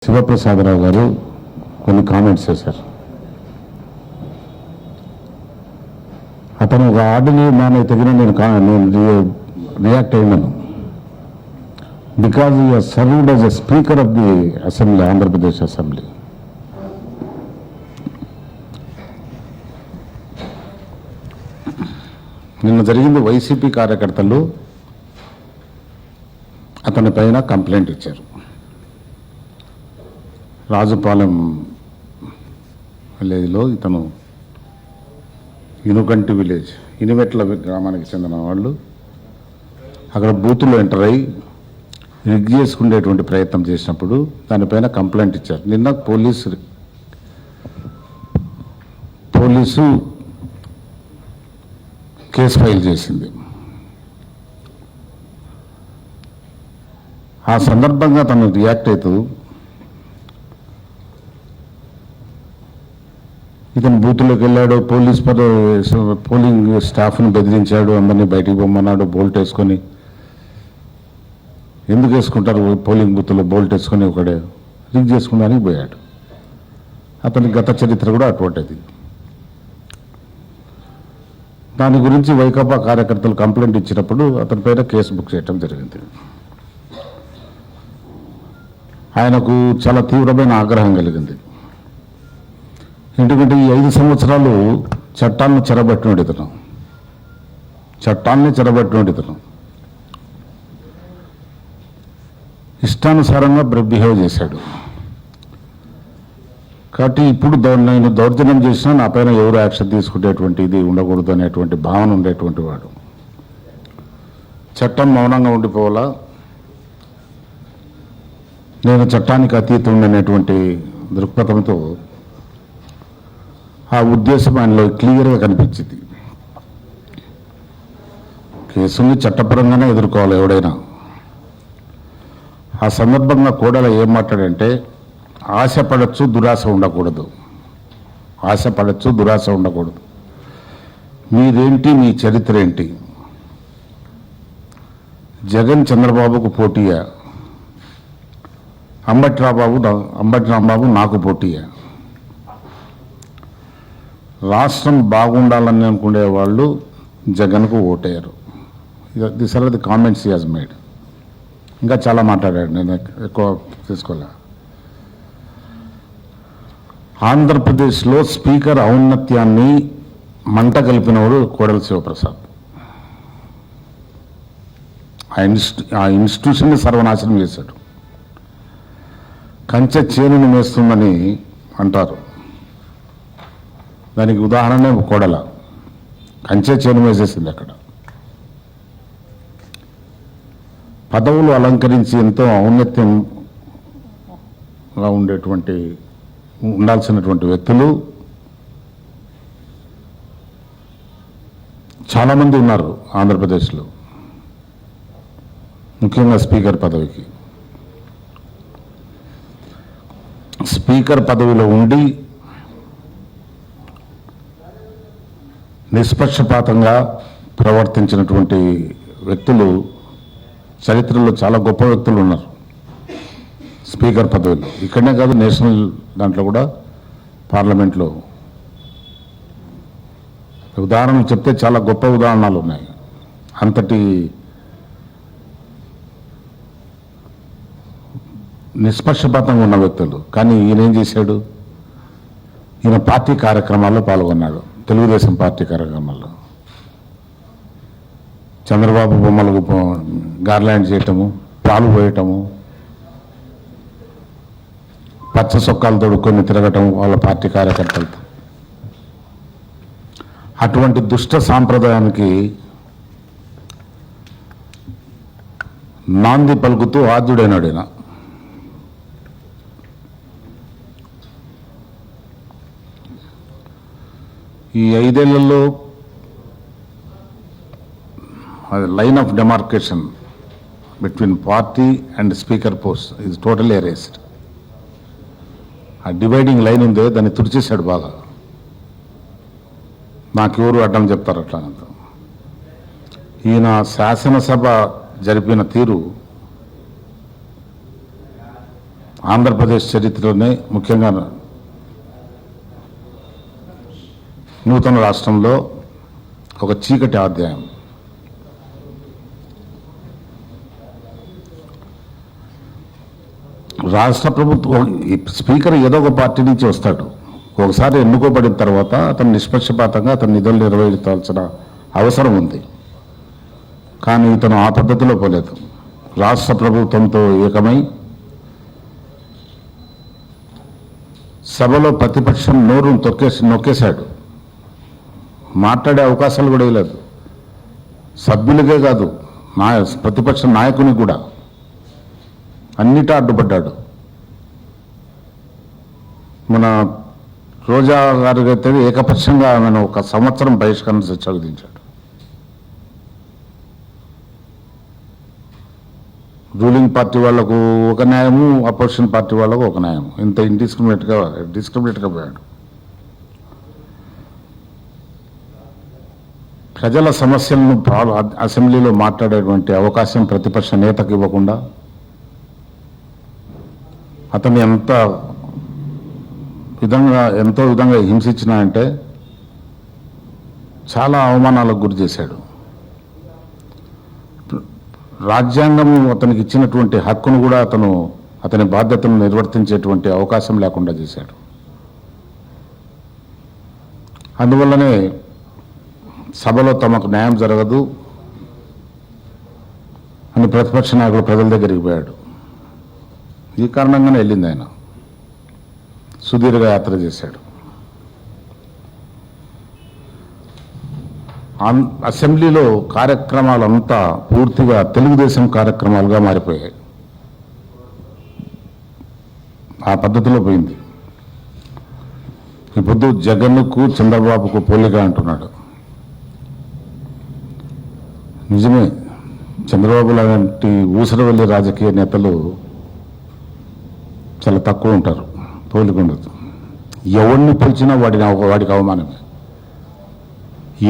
శివప్రసాదరావు గారు కొన్ని కామెంట్స్ చేశారు. అతను ఒక ఆర్డినరీ మ్యాన్ అయితే నేను రియాక్ట్ అయినాను. Because you served as a speaker of the assembly, Andhra Pradesh assembly. నిన్న జరిగింది, వైసీపీ కార్యకర్తలు అతని పైన కంప్లైంట్ ఇచ్చారు. రాజుపాలెం విలేజ్లో ఇతను ఇనుకంటి విలేజ్, ఇనివెట్ల గ్రామానికి చెందిన వాళ్ళు అక్కడ బూతుల్లో ఎంటర్ అయ్యి రిగ్ చేసుకునేటువంటి ప్రయత్నం చేసినప్పుడు దానిపైన కంప్లైంట్ ఇచ్చారు. నిన్న పోలీసు కేసు ఫైల్ చేసింది. ఆ సందర్భంగా తను రియాక్ట్ అవుతూ ఇతను బూత్లోకి వెళ్ళాడు, పోలింగ్ స్టాఫ్ని బెదిరించాడు, అందరినీ బయటికి పొమ్మన్నాడు, బోల్ట్ వేసుకొని. ఎందుకు వేసుకుంటారు పోలింగ్ బూత్లో బోల్ట్ వేసుకొని? ఒకడే రిగ్ చేసుకున్నానికి పోయాడు. అతని గత చరిత్ర కూడా అటువంటిది. దాని గురించి వైకాపా కార్యకర్తలు కంప్లైంట్ ఇచ్చినప్పుడు అతని పైన కేసు బుక్ చేయడం జరిగింది. ఆయనకు చాలా తీవ్రమైన ఆగ్రహం కలిగింది. ఎందుకంటే ఈ 5 సంవత్సరాలు చట్టాన్ని చెరబట్టినోడు ఇతను, ఇష్టానుసారంగా బిహేవ్ చేశాడు. కాబట్టి ఇప్పుడు నేను దౌర్జన్యం చేసినా నా పైన ఎవరు యాక్షన్ తీసుకునేటువంటి ఇది ఉండకూడదు అనేటువంటి భావన ఉండేటువంటి వాడు. చట్టం మౌనంగా ఉండిపోవాలా, నేను చట్టానికి అతీతం అనేటువంటి దృక్పథంతో ఆ ఉద్దేశం ఆయనలో క్లియర్గా కనిపించింది. కేసుని చట్టపరంగానే ఎదుర్కోవాలి ఎవడైనా. ఆ సందర్భంగా కోడెల ఏం మాట్లాడంటే, ఆశపడచ్చు దురాశ ఉండకూడదు, మీరేంటి, మీ చరిత్ర ఏంటి? జగన్ చంద్రబాబుకు పోటీయా? అంబటి రాంబాబు నాకు పోటీయా? రాష్ట్రం బాగుండాలని అనుకునే వాళ్ళు జగన్కు ఓటేయరు. This are the comments he has made. ఇంకా చాలా మాట్లాడాడు, నేను ఎక్కువ తీసుకోలే. ఆంధ్రప్రదేశ్లో స్పీకర్ ఔన్నత్యాన్ని మంట కలిపినవాడు కోడెల శివప్రసాద్. ఆ ఇన్స్టిట్యూషన్ని సర్వనాశనం చేశాడు. కంచె చేనును మేస్తుందని అంటారు, దానికి ఉదాహరణే కోడెల. కంచె చేను వేసేసింది అక్కడ. పదవులు అలంకరించి ఎంతో ఔన్నత్యంగా ఉండాల్సినటువంటి వ్యక్తులు చాలామంది ఉన్నారు ఆంధ్రప్రదేశ్లో, ముఖ్యంగా స్పీకర్ పదవికి. స్పీకర్ పదవిలో ఉండి నిష్పక్షపాతంగా ప్రవర్తించినటువంటి వ్యక్తులు చరిత్రలో చాలా గొప్ప వ్యక్తులు ఉన్నారు స్పీకర్ పదవిలో. ఇక్కడనే కాదు, నేషనల్ దాంట్లో కూడా, పార్లమెంట్లో ఉదాహరణలు చెప్తే చాలా గొప్ప ఉదాహరణలు ఉన్నాయి. అంతటి నిష్పక్షపాతంగా ఉన్న వ్యక్తులు. కానీ ఈయన ఏం చేశాడు? ఈయన పార్టీ కార్యక్రమాల్లో పాల్గొన్నాడు, తెలుగుదేశం పార్టీ కార్యక్రమాల్లో. చంద్రబాబు బొమ్మలకు గార్లాండ్ చేయటము, పాలు పోయటము, పచ్చ సొక్కాలు తొడుక్కొని తిరగటం వాళ్ళ పార్టీ కార్యకర్తలతో. అటువంటి దుష్ట సాంప్రదాయానికి నాంది పలుకుతూ ఆద్యుడైనాడు ఆయన. ఈ 5 ఏళ్లలో line of demarcation between party and speaker post is totally erased. ఆ డివైడింగ్ లైన్ ఉందే, దాన్ని తుడిచేశాడు బాగా. నాకెవరు అడ్డం చెప్తారు అట్లా. ఈయన శాసనసభ జరిపిన తీరు ఆంధ్రప్రదేశ్ చరిత్రలోనే ముఖ్యంగా నూతన రాష్ట్రంలో ఒక చీకటి అధ్యాయం. రాష్ట్ర ప్రభుత్వం స్పీకర్ ఏదో ఒక పార్టీ నుంచి వస్తాడు. ఒకసారి ఎన్నుకోబడిన తర్వాత అతను నిష్పక్షపాతంగా అతని నిధులు నిర్వహించాల్సిన అవసరం ఉంది. కానీ ఇతను ఆ పద్ధతిలో పోలేదు. రాష్ట్ర ప్రభుత్వంతో ఏకమై సభలో ప్రతిపక్షం నోరు నొక్కేశాడు. మాట్లాడే అవకాశాలు కూడా లేదు. సభ్యులకే కాదు, ప్రతిపక్ష నాయకునికి కూడా అన్నిటా అడ్డుపడ్డాడు. మన రోజా గారికి అయితే ఏకపక్షంగా ఆమెను 1 సంవత్సరం బహిష్కరణ శిక్ష విధించాడు. రూలింగ్ పార్టీ వాళ్లకు ఒక న్యాయము, అపోజిషన్ పార్టీ వాళ్ళకు ఒక న్యాయం. ఇంత డిస్క్రిమినేట్గా పోయాడు. ప్రజల సమస్యలను అసెంబ్లీలో మాట్లాడేటువంటి అవకాశం ప్రతిపక్ష నేతకు ఇవ్వకుండా అతన్ని ఎంతో విధంగా హింసించినా అంటే చాలా అవమానాలకు గురి చేశాడు. రాజ్యాంగం అతనికి ఇచ్చినటువంటి హక్కును కూడా అతని బాధ్యతను నిర్వర్తించేటువంటి అవకాశం లేకుండా చేశాడు. అందువల్లనే సభలో తమకు న్యాయం జరగదు అని ప్రతిపక్ష నాయకుడు ప్రజల దగ్గరికి పోయాడు. ఈ కారణంగానే వెళ్ళింది. ఆయన సుదీర్ఘ యాత్ర చేశాడు. అసెంబ్లీలో కార్యక్రమాలంతా పూర్తిగా తెలుగుదేశం కార్యక్రమాలుగా మారిపోయాయి. ఆ పద్ధతిలో పోయింది. ఇప్పుడు జగన్కు చంద్రబాబుకు పోలిక అంటున్నాడు. నిజమే, చంద్రబాబు లాంటి ఊసరవెల్లి రాజకీయ నేతలు చాలా తక్కువ ఉంటారు, పోలిక ఉండదు. ఎవరిని పోల్చినా వాడికి అవమానమే.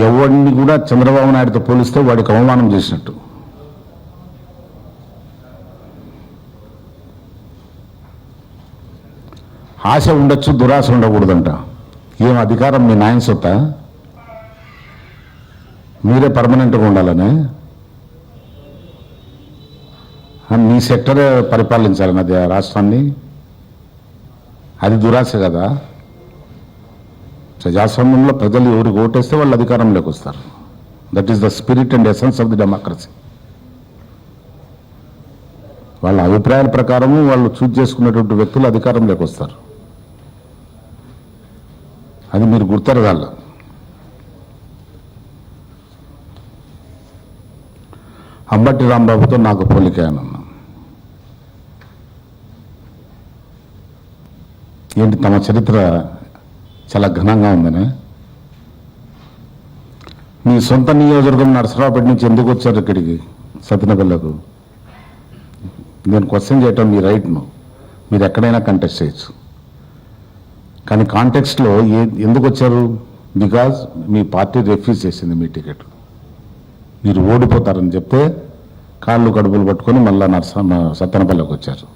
ఎవరిని కూడా చంద్రబాబు నాయుడుతో పోలిస్తే వాడికి అవమానం చేసినట్టు. ఆశ ఉండొచ్చు, దురాశ ఉండకూడదంట. ఏం అధికారం మీ నాయన సొత్తా? మీరే పర్మనెంట్గా ఉండాలని మీ సెక్టరే పరిపాలించాలని అది రాష్ట్రాన్ని? అది దురాశ కదా. ప్రజాస్వామ్యంలో ప్రజలు ఎవరికి ఓటేస్తే వాళ్ళు అధికారంలోకి వస్తారు. That is the spirit and essence of the democracy. వాళ్ళ అభిప్రాయాల ప్రకారము వాళ్ళు చూజ్ చేసుకున్నటువంటి వ్యక్తులు అధికారంలోకి వస్తారు. అది మీరు గుర్తెరగాల. అంబటి రాంబాబుతో నాకు పోలిక అన్నా. ఏంటి తమ చరిత్ర చాలా ఘనంగా ఉందని? మీ సొంత నియోజకవర్గం నరసరావుపేట నుంచి ఎందుకు వచ్చారు ఇక్కడికి సత్యనపల్లికు? నేను క్వశ్చన్ చేయటం మీ రైట్ను, మీరు ఎక్కడైనా కంటెస్ట్ చేయొచ్చు. కానీ కాంటెక్స్ట్లో ఎందుకు వచ్చారు? బికాజ్ మీ పార్టీ రిఫ్యూజ్ చేసింది మీ టికెట్. మీరు ఓడిపోతారని చెప్తే కాళ్ళు కడుపులు పట్టుకొని మళ్ళా సత్తెనపల్లికి వచ్చారు.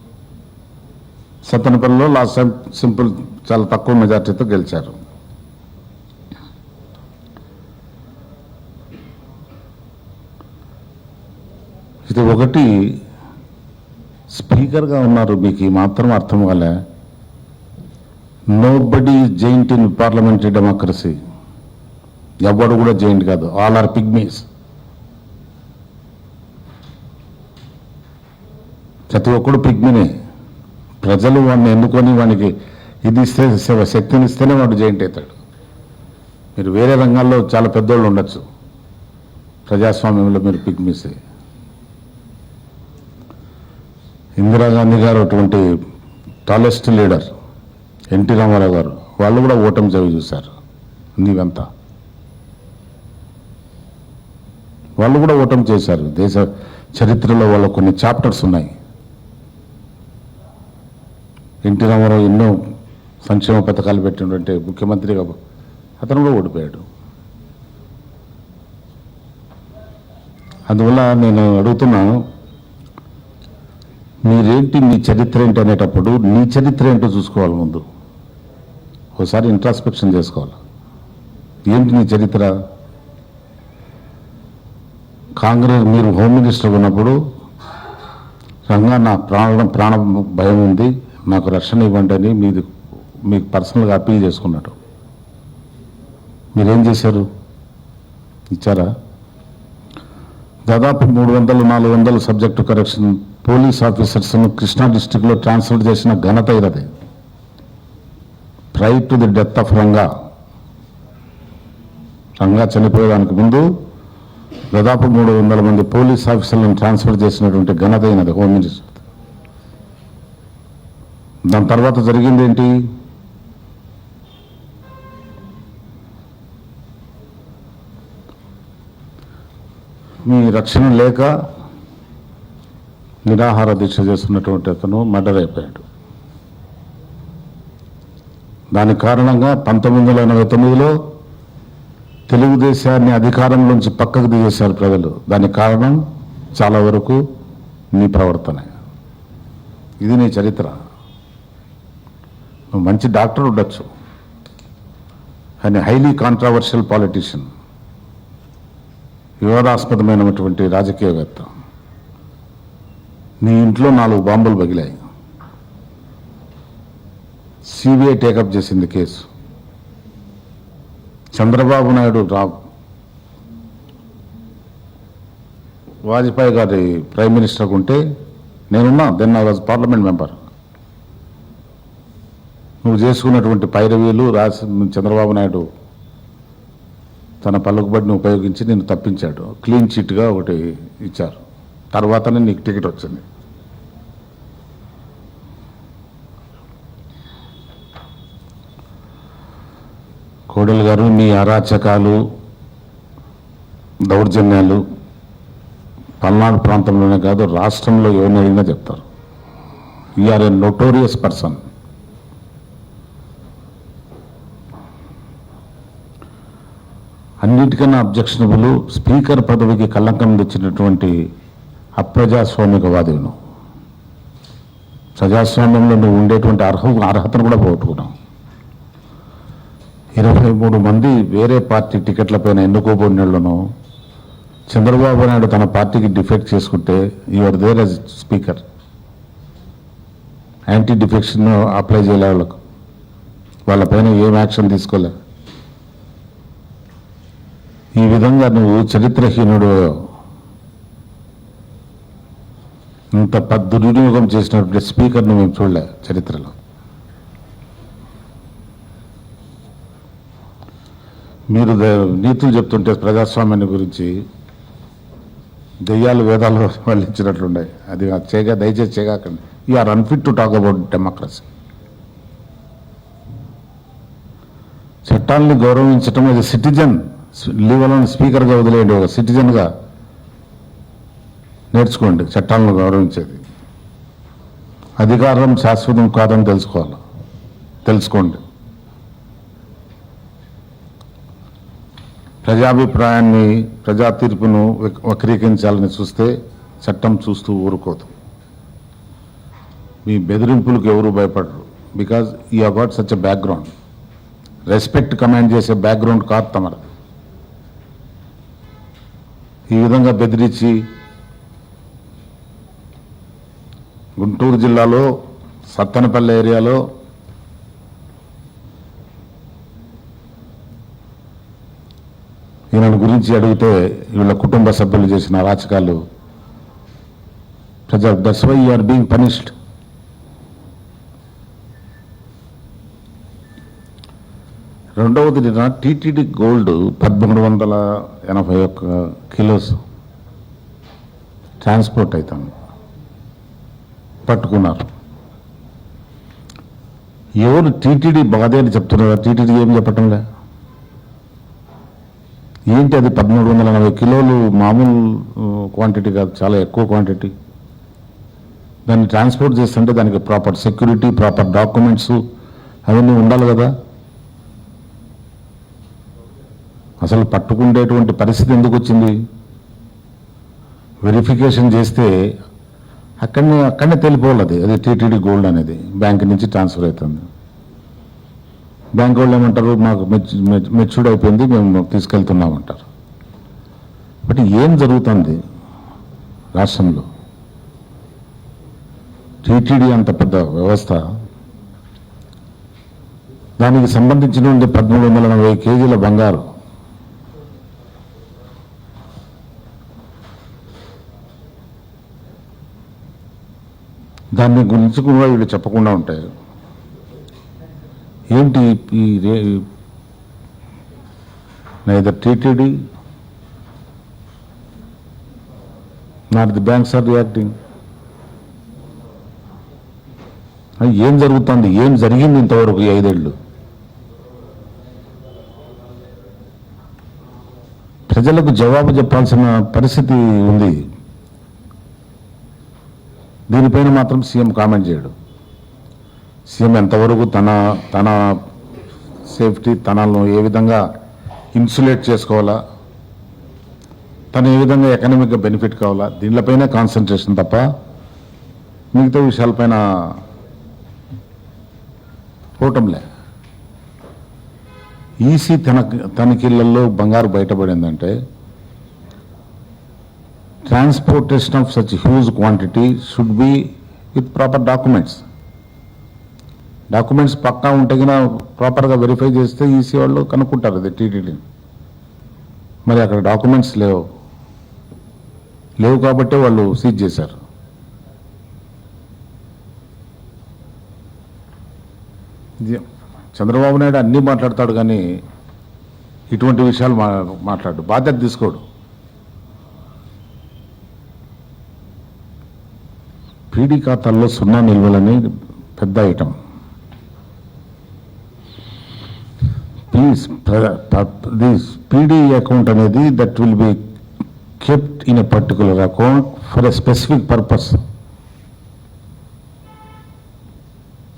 సత్తెనపల్లిలో లాస్ట్ టైం సింపుల్ చాలా తక్కువ మెజార్టీతో గెలిచారు. ఇది ఒకటి. స్పీకర్గా ఉన్నారు, మీకు ఈ మాత్రం అర్థం కాలే. Nobody giant in parliamentary democracy. ఎవడు కూడా జైంట్ కాదు, ఆల్ ఆర్ పిగ్మీస్. ప్రతి ఒక్కడు పిగ్మినే. ప్రజలు వాడిని ఎన్నుకొని వానికి ఇది ఇస్తే శక్తిని ఇస్తేనే వాడు జైంట్ అవుతాడు. మీరు వేరే రంగాల్లో చాలా పెద్దోళ్ళు ఉండొచ్చు, ప్రజాస్వామ్యంలో మీరు పిగ్మీసే. ఇందిరాగాంధీ గారు అటువంటి టాలెస్ట్ లీడర్, ఎన్టీ రామారావు గారు, వాళ్ళు కూడా ఓటమి చవి చూశారు. నీవంతా వాళ్ళు కూడా ఓటమి చేశారు. దేశ చరిత్రలో వాళ్ళ కొన్ని చాప్టర్స్ ఉన్నాయి. ఎన్టీ రామారావు ఎన్నో సంక్షేమ పథకాలు పెట్టినటువంటి ముఖ్యమంత్రిగా అతను కూడా ఓడిపోయాడు. అందువల్ల నేను అడుగుతున్నా, మీరేంటి, మీ చరిత్ర ఏంటి అనేటప్పుడు నీ చరిత్ర ఏంటో చూసుకోవాలి. ముందు ఒకసారి ఇంట్రాస్పెక్షన్ చేసుకోవాలి. ఏంటి నీ చరిత్ర? కాంగ్రెస్, మీరు హోమ్ మినిస్టర్ ఉన్నప్పుడు రంగా నా ప్రాణ భయం ఉంది, నాకు రక్షణ ఇవ్వండి అని మీకు పర్సనల్గా అప్పీల్ చేసుకున్నాడు. మీరేం చేశారు? ఇచ్చారా? దాదాపు 300-400 సబ్జెక్టు కరెక్షన్ పోలీస్ ఆఫీసర్స్ను కృష్ణా డిస్టిక్లో ట్రాన్స్ఫర్ చేసిన ఘనత ఇరది. Prior to the death of Ranga చనిపోయేదానికి ముందు దాదాపు 300 మంది పోలీస్ ఆఫీసర్లను ట్రాన్స్ఫర్ చేసినటువంటి ఘనత అయినది హోమ్ మినిస్టర్. దాని తర్వాత జరిగింది ఏంటి? మీ రక్షణ లేక నిరాహార దీక్ష చేస్తున్నటువంటి అతను మర్డర్ అయిపోయాడు. దానికి కారణంగా 1989లో తెలుగుదేశాన్ని అధికారంలోంచి పక్కకు దిగేశారు ప్రజలు. దానికి కారణం చాలా వరకు నీ ప్రవర్తన. ఇది నీ చరిత్ర. నువ్వు మంచి డాక్టర్ ఉండొచ్చు, కానీ హైలీ కాంట్రావర్షియల్ పాలిటీషియన్, వివాదాస్పదమైనటువంటి రాజకీయవేత్త. నీ ఇంట్లో 4 బాంబులు పగిలాయి. సిబిఐ టేకప్ చేసింది కేసు. చంద్రబాబు నాయుడు వాజ్పేయి గారి ప్రైమ్ మినిస్టర్గా ఉంటే నేనున్నా. Then I was parliament member. నువ్వు చేసుకున్నటువంటి పైరవీలు చంద్రబాబు నాయుడు తన పలుకుబడిని ఉపయోగించి నిన్ను తప్పించాడు. క్లీన్ చిట్గా ఒకటి ఇచ్చారు. తర్వాతనే నీకు టికెట్ వచ్చింది. కోడెల గారు, మీ అరాచకాలు, దౌర్జన్యాలు పల్నాడు ప్రాంతంలోనే కాదు, రాష్ట్రంలో ఎవరిని అడిగినా చెప్తారు. You are a notorious person. అన్నిటికన్నా అబ్జెక్షనబుల్, స్పీకర్ పదవికి కళంకం తెచ్చినటువంటి అప్రజాస్వామికవాదిను. ప్రజాస్వామ్యంలో నువ్వు ఉండేటువంటి అర్హతను కూడా పోగొట్టుకున్నావు. 23 మంది వేరే పార్టీ టికెట్లపైన ఎన్నుకోబడినోళ్లను చంద్రబాబు నాయుడు తన పార్టీకి డిఫెక్ట్ చేసుకుంటే your there as speaker. Anti defection apply చేయలే వాళ్ళపైన ఏం యాక్షన్ తీసుకోలే. ఈ విధంగా నువ్వు చరిత్రహీనుడు. ఇంత దుర్వినియోగం చేసినటువంటి స్పీకర్ను మేము చూడలే చరిత్రలో. మీరు నీతులు చెప్తుంటే ప్రజాస్వామ్యాన్ని గురించి దెయ్యాలు వేదాలు వల్లించినట్లున్నాయి. అది దయచేసి చేయగాకండి. You are unfit to talk about democracy. చట్టాలను గౌరవించటం అది సిటిజన్ లీవలను స్పీకర్గా వదిలేయండి. ఒక సిటిజన్గా నేర్చుకోండి చట్టాలను గౌరవించేది. అధికారం శాశ్వతం కాదని తెలుసుకోండి. ప్రజాభిప్రాయాన్ని, ప్రజా తీర్పును వక్రీకరించాలని చూస్తే చట్టం చూస్తూ ఊరుకోదు. మీ బెదిరింపులకు ఎవరు భయపడరు. Because you have got such a background. Respect command చేసే బ్యాక్గ్రౌండ్ కాదు తమరు. ఈ విధంగా బెదిరించి గుంటూరు జిల్లాలో సత్తెనపల్లి ఏరియాలో ఈయన గురించి అడిగితే వీళ్ళ కుటుంబ సభ్యులు చేసిన అరాచకాలు that's why you are being punished. రెండవది, నిన్న టీటీడీ గోల్డ్ 1381 కిలోస్ ట్రాన్స్పోర్ట్ అవుతాను పట్టుకున్నారు. ఎవరు టీటీడీ బాధే అని చెప్తున్నారా? టీటీడీ ఏం చెప్పటంలే. ఏంటి అది 1380 కిలోలు మామూలు క్వాంటిటీ కాదు, చాలా ఎక్కువ క్వాంటిటీ. దాన్ని ట్రాన్స్పోర్ట్ చేస్తుంటే దానికి ప్రాపర్ సెక్యూరిటీ, ప్రాపర్ డాక్యుమెంట్స్ అవన్నీ ఉండాలి కదా. అసలు పట్టుకునేటువంటి పరిస్థితి ఎందుకు వచ్చింది? వెరిఫికేషన్ చేస్తే అక్కడనే తెలిపోవాలి అది టీటీడీ గోల్డ్ అనేది బ్యాంక్ నుంచి ట్రాన్స్ఫర్ అవుతుంది. బ్యాంక్ వాళ్ళు ఏమంటారు, మాకు మెచ్యూర్డ్ అయిపోయింది, మేము తీసుకెళ్తున్నామంటారు. బట్ ఏం జరుగుతుంది రాష్ట్రంలో? టీటీడీ అంత పెద్ద వ్యవస్థ, దానికి సంబంధించిన 1340 కేజీల బంగారు దాన్ని గురించి కూడా వీళ్ళు చెప్పకుండా ఉంటారు. ఏంటి neither TTD not the banks are reacting. ఏం జరుగుతుంది, ఏం జరిగింది ఇంతవరకు ఈ 5 ఏళ్ళు? ప్రజలకు జవాబు చెప్పాల్సిన పరిస్థితి ఉంది. దీనిపైన మాత్రం సీఎం కామెంట్ చేయడు. సీఎం ఎంతవరకు తన సేఫ్టీ, తనను ఏ విధంగా ఇన్సులేట్ చేసుకోవాలా, తను ఏ విధంగా ఎకనామిక్గా బెనిఫిట్ కావాలా, దీనిపైన కాన్సన్ట్రేషన్ తప్ప మిగతా విషయాలపైన పోవటంలే. ఈసీ తనిఖీలలో బంగారు బయటపడిందంటే transportation of such huge quantity should be with proper documents పక్కా ఉంటే కన్నా ప్రాపర్గా వెరిఫై చేస్తే ఈసీ వాళ్ళు కనుక్కుంటారు అది టీటీడీ. మరి అక్కడ డాక్యుమెంట్స్ లేవు కాబట్టి వాళ్ళు సీజ్ చేశారు. చంద్రబాబు నాయుడు అన్నీ మాట్లాడతాడు కానీ ఇటువంటి విషయాలు మాట్లాడు, బాధ్యత తీసుకోడు. పీడీ ఖాతాల్లో 0 నిల్వలని పెద్ద ఐటమ్. దిస్ పీడీ అకౌంట్ అనేది that will be kept in a particular account for a specific purpose.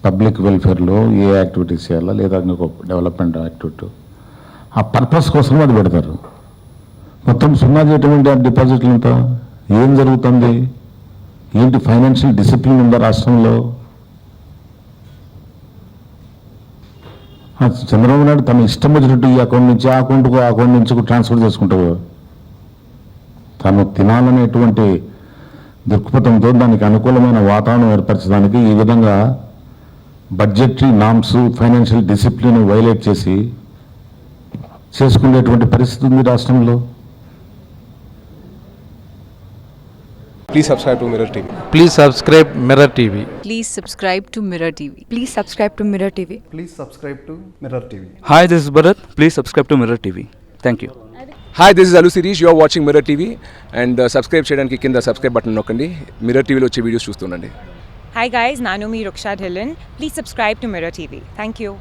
Public వెల్ఫేర్లో ఏ యాక్టివిటీస్ చేయాలా లేదా ఇంకొక డెవలప్మెంట్ యాక్టివిటీ, ఆ పర్పస్ కోసం అది పెడతారు. మొత్తం 0 చేయటం ఏంటి? ఆ డిపాజిట్లంతా ఏం జరుగుతుంది? ఏంటి ఫైనాన్షియల్ డిసిప్లిన్ ఉందా రాష్ట్రంలో? చంద్రబాబు నాయుడు తన ఇష్టం వచ్చినట్టు ఈ అకౌంట్ నుంచి ఆ అకౌంట్ నుంచి ట్రాన్స్ఫర్ చేసుకుంటారు. తను తినాలనేటువంటి దృక్పథంతో దానికి అనుకూలమైన వాతావరణం ఏర్పరచడానికి ఈ విధంగా budgetary norms, financial discipline violate చేసుకునేటువంటి పరిస్థితి ఉంది రాష్ట్రంలో. Please subscribe to Mirror TV. Please subscribe Mirror TV. Please subscribe to Mirror TV. Please subscribe to Mirror TV. Please subscribe to Mirror TV. Hi, this is Bharat. Please subscribe to Mirror TV. Thank you. Hi, this is Alu Sirish. You are watching Mirror TV and subscribe చేయడానికి కింద subscribe button నొక్కండి. Mirror TV లో వచ్చే videos చూస్తుండండి. Hi guys, Nanomi Ruksha Dhillon. Please subscribe to Mirror TV. Thank you.